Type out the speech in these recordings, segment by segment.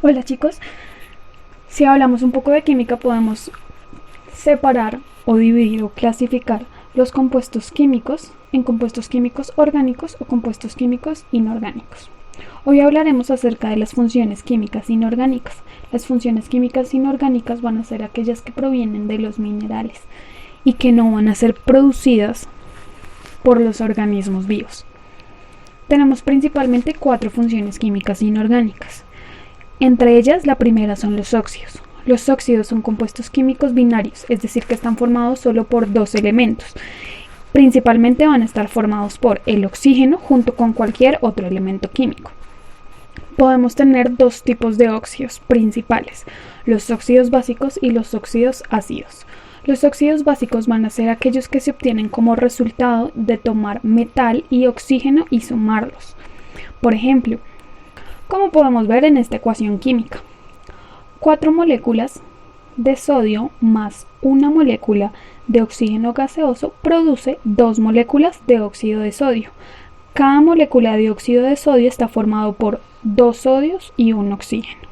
Hola chicos, si hablamos un poco de química podemos separar o dividir o clasificar los compuestos químicos en compuestos químicos orgánicos o compuestos químicos inorgánicos. Hoy hablaremos acerca de las funciones químicas inorgánicas. Las funciones químicas inorgánicas van a ser aquellas que provienen de los minerales y que no van a ser producidas por los organismos vivos. Tenemos principalmente 4 funciones químicas inorgánicas. Entre ellas, la primera son los óxidos. Los óxidos son compuestos químicos binarios, es decir, que están formados solo por 2 elementos. Principalmente van a estar formados por el oxígeno junto con cualquier otro elemento químico. Podemos tener 2 tipos de óxidos principales, los óxidos básicos y los óxidos ácidos. Los óxidos básicos van a ser aquellos que se obtienen como resultado de tomar metal y oxígeno y sumarlos. Por ejemplo, como podemos ver en esta ecuación química, 4 moléculas de sodio más una molécula de oxígeno gaseoso produce 2 moléculas de óxido de sodio. Cada molécula de óxido de sodio está formado por 2 sodios y un oxígeno.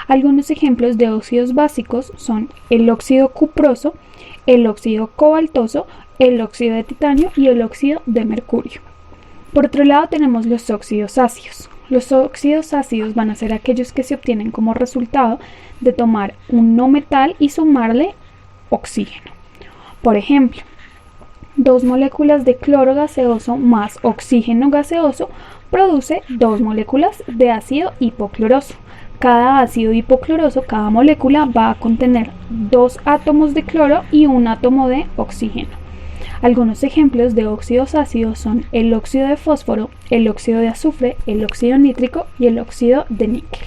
Algunos ejemplos de óxidos básicos son el óxido cuproso, el óxido cobaltoso, el óxido de titanio y el óxido de mercurio. Por otro lado tenemos los óxidos ácidos. Los óxidos ácidos van a ser aquellos que se obtienen como resultado de tomar un no metal y sumarle oxígeno. Por ejemplo, 2 moléculas de cloro gaseoso más oxígeno gaseoso produce 2 moléculas de ácido hipocloroso. Cada ácido hipocloroso, cada molécula va a contener 2 átomos de cloro y un átomo de oxígeno. Algunos ejemplos de óxidos ácidos son el óxido de fósforo, el óxido de azufre, el óxido nítrico y el óxido de níquel.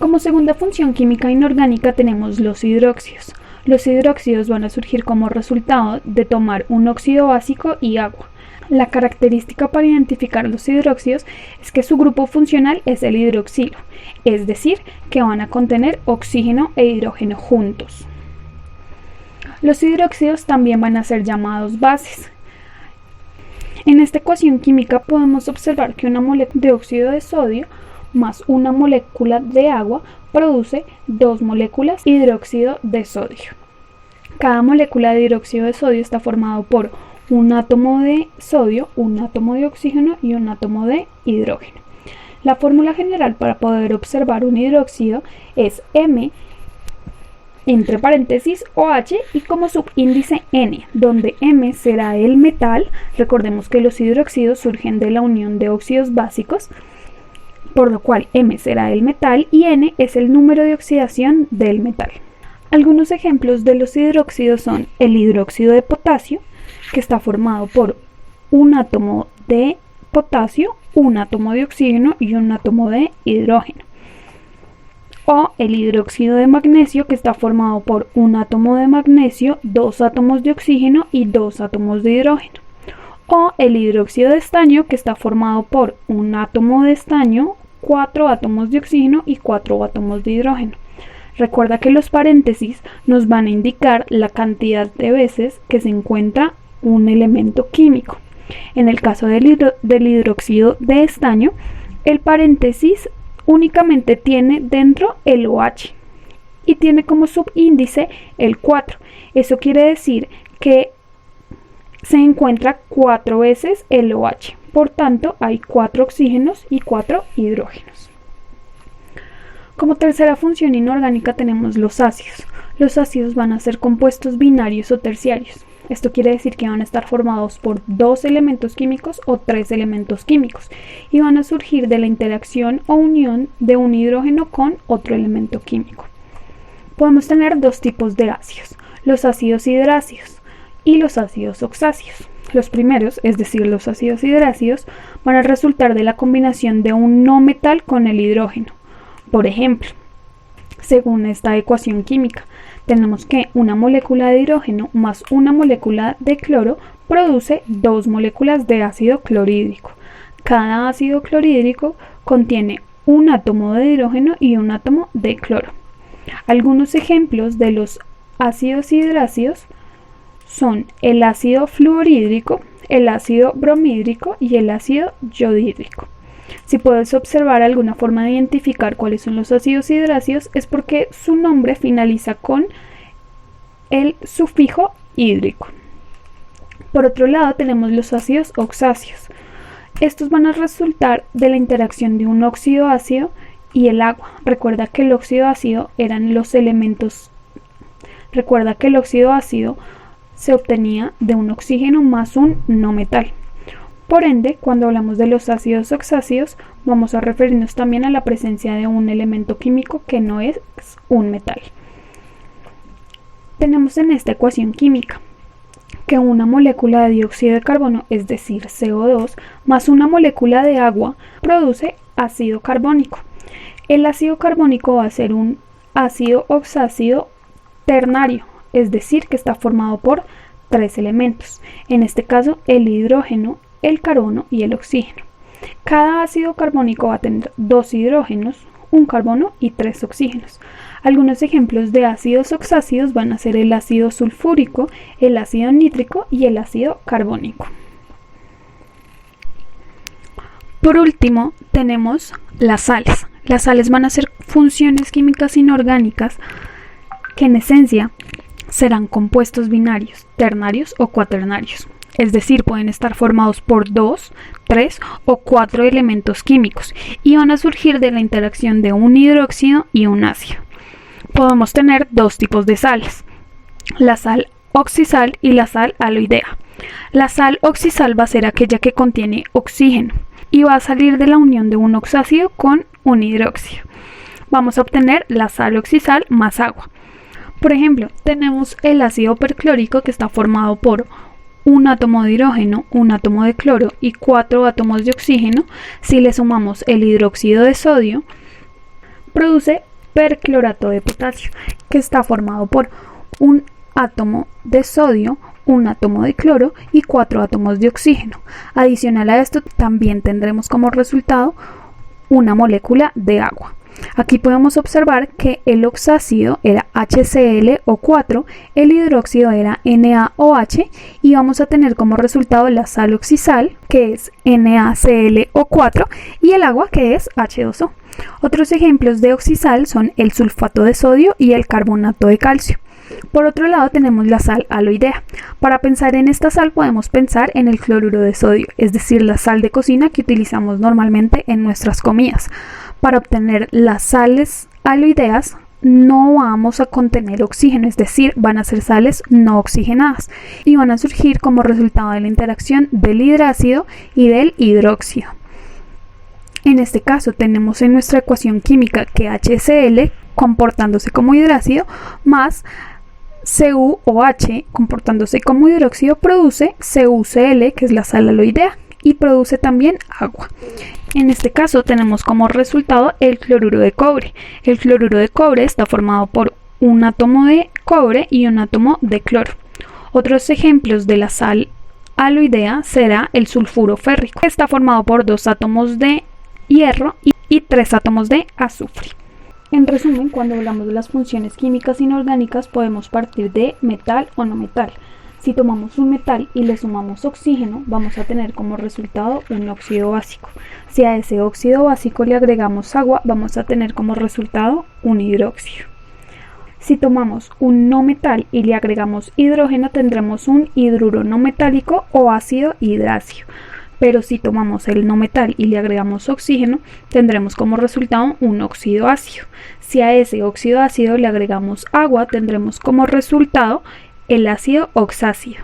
Como segunda función química inorgánica tenemos los hidróxidos. Los hidróxidos van a surgir como resultado de tomar un óxido básico y agua. La característica para identificar los hidróxidos es que su grupo funcional es el hidroxilo, es decir, que van a contener oxígeno e hidrógeno juntos. Los hidróxidos también van a ser llamados bases. En esta ecuación química podemos observar que una molécula de óxido de sodio más una molécula de agua produce 2 moléculas de hidróxido de sodio. Cada molécula de hidróxido de sodio está formado por un átomo de sodio, un átomo de oxígeno y un átomo de hidrógeno. La fórmula general para poder observar un hidróxido es M entre paréntesis OH y como subíndice N, donde M será el metal. Recordemos que los hidróxidos surgen de la unión de óxidos básicos, por lo cual M será el metal y N es el número de oxidación del metal. Algunos ejemplos de los hidróxidos son el hidróxido de potasio, que está formado por un átomo de potasio, un átomo de oxígeno y un átomo de hidrógeno. O el hidróxido de magnesio, que está formado por un átomo de magnesio, 2 átomos de oxígeno y 2 átomos de hidrógeno. O el hidróxido de estaño, que está formado por un átomo de estaño, 4 átomos de oxígeno y 4 átomos de hidrógeno. Recuerda que los paréntesis nos van a indicar la cantidad de veces que se encuentra un elemento químico. En el caso del hidróxido de estaño, el paréntesis únicamente tiene dentro el OH y tiene como subíndice el 4. Eso quiere decir que se encuentra 4 veces el OH. Por tanto, hay 4 oxígenos y 4 hidrógenos. Como tercera función inorgánica tenemos los ácidos. Los ácidos van a ser compuestos binarios o terciarios. Esto quiere decir que van a estar formados por 2 elementos químicos o 3 elementos químicos y van a surgir de la interacción o unión de un hidrógeno con otro elemento químico. Podemos tener 2 tipos de ácidos, los ácidos hidrácidos y los ácidos oxáceos. Los primeros, es decir, los ácidos hidrácidos, van a resultar de la combinación de un no metal con el hidrógeno. Por ejemplo, según esta ecuación química, tenemos que una molécula de hidrógeno más una molécula de cloro produce 2 moléculas de ácido clorhídrico. Cada ácido clorhídrico contiene un átomo de hidrógeno y un átomo de cloro. Algunos ejemplos de los ácidos hidrácidos son el ácido fluorhídrico, el ácido bromhídrico y el ácido yodhídrico. Si puedes observar alguna forma de identificar cuáles son los ácidos hidráceos, es porque su nombre finaliza con el sufijo hídrico. Por otro lado, tenemos los ácidos oxáceos. Estos van a resultar de la interacción de un óxido ácido y el agua. Recuerda que el óxido ácido se obtenía de un oxígeno más un no metal. Por ende, cuando hablamos de los ácidos oxáceos, vamos a referirnos también a la presencia de un elemento químico que no es un metal. Tenemos en esta ecuación química que una molécula de dióxido de carbono, es decir, CO2, más una molécula de agua produce ácido carbónico. El ácido carbónico va a ser un ácido oxáceo ternario, es decir, que está formado por 3 elementos, en este caso el hidrógeno, el carbono y el oxígeno. Cada ácido carbónico va a tener 2 hidrógenos, un carbono y 3 oxígenos. Algunos ejemplos de ácidos oxáceos van a ser el ácido sulfúrico, el ácido nítrico y el ácido carbónico. Por último, tenemos las sales. Las sales van a ser funciones químicas inorgánicas que en esencia serán compuestos binarios, ternarios o cuaternarios. Es decir, pueden estar formados por 2, 3 o 4 elementos químicos y van a surgir de la interacción de un hidróxido y un ácido. Podemos tener dos tipos de sales, la sal oxisal y la sal aloidea. La sal oxisal va a ser aquella que contiene oxígeno y va a salir de la unión de un oxácido con un hidróxido. Vamos a obtener la sal oxisal más agua. Por ejemplo, tenemos el ácido perclórico que está formado por un átomo de hidrógeno, un átomo de cloro y 4 átomos de oxígeno. Si le sumamos el hidróxido de sodio, produce perclorato de potasio, que está formado por un átomo de sodio, un átomo de cloro y 4 átomos de oxígeno. Adicional a esto, también tendremos como resultado una molécula de agua. Aquí podemos observar que el oxácido era HClO4, el hidróxido era NaOH y vamos a tener como resultado la sal oxisal, que es NaClO4, y el agua, que es H2O. Otros ejemplos de oxisal son el sulfato de sodio y el carbonato de calcio. Por otro lado tenemos la sal aloidea. Para pensar en esta sal podemos pensar en el cloruro de sodio, es decir, la sal de cocina que utilizamos normalmente en nuestras comidas. Para obtener las sales aloideas no vamos a contener oxígeno, es decir, van a ser sales no oxigenadas y van a surgir como resultado de la interacción del hidrácido y del hidróxido. En este caso tenemos en nuestra ecuación química que HCl comportándose como hidrácido más CuOH comportándose como hidróxido produce CuCl, que es la sal aloidea, y produce también agua. En este caso tenemos como resultado el cloruro de cobre. El cloruro de cobre está formado por un átomo de cobre y un átomo de cloro. Otros ejemplos de la sal aloidea será el sulfuro férrico, que está formado por 2 átomos de hierro y 3 átomos de azufre. En resumen, cuando hablamos de las funciones químicas inorgánicas podemos partir de metal o no metal. Si tomamos un metal y le sumamos oxígeno, vamos a tener como resultado un óxido básico. Si a ese óxido básico le agregamos agua, vamos a tener como resultado un hidróxido. Si tomamos un no metal y le agregamos hidrógeno, tendremos un hidruro no metálico o ácido hidráceo. Pero si tomamos el no metal y le agregamos oxígeno, tendremos como resultado un óxido ácido. Si a ese óxido ácido le agregamos agua, tendremos como resultado el ácido oxáceo.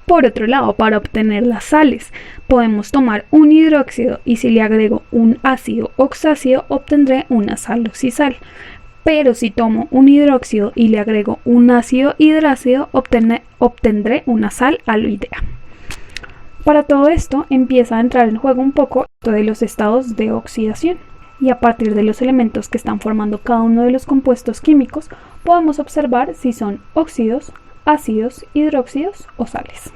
Por otro lado, para obtener las sales, podemos tomar un hidróxido y si le agrego un ácido oxáceo, obtendré una sal oxisal. Pero si tomo un hidróxido y le agrego un ácido hidráceo, obtendré una sal aloidea. Para todo esto empieza a entrar en juego un poco de los estados de oxidación. Y a partir de los elementos que están formando cada uno de los compuestos químicos, podemos observar si son óxidos, ácidos, hidróxidos o sales.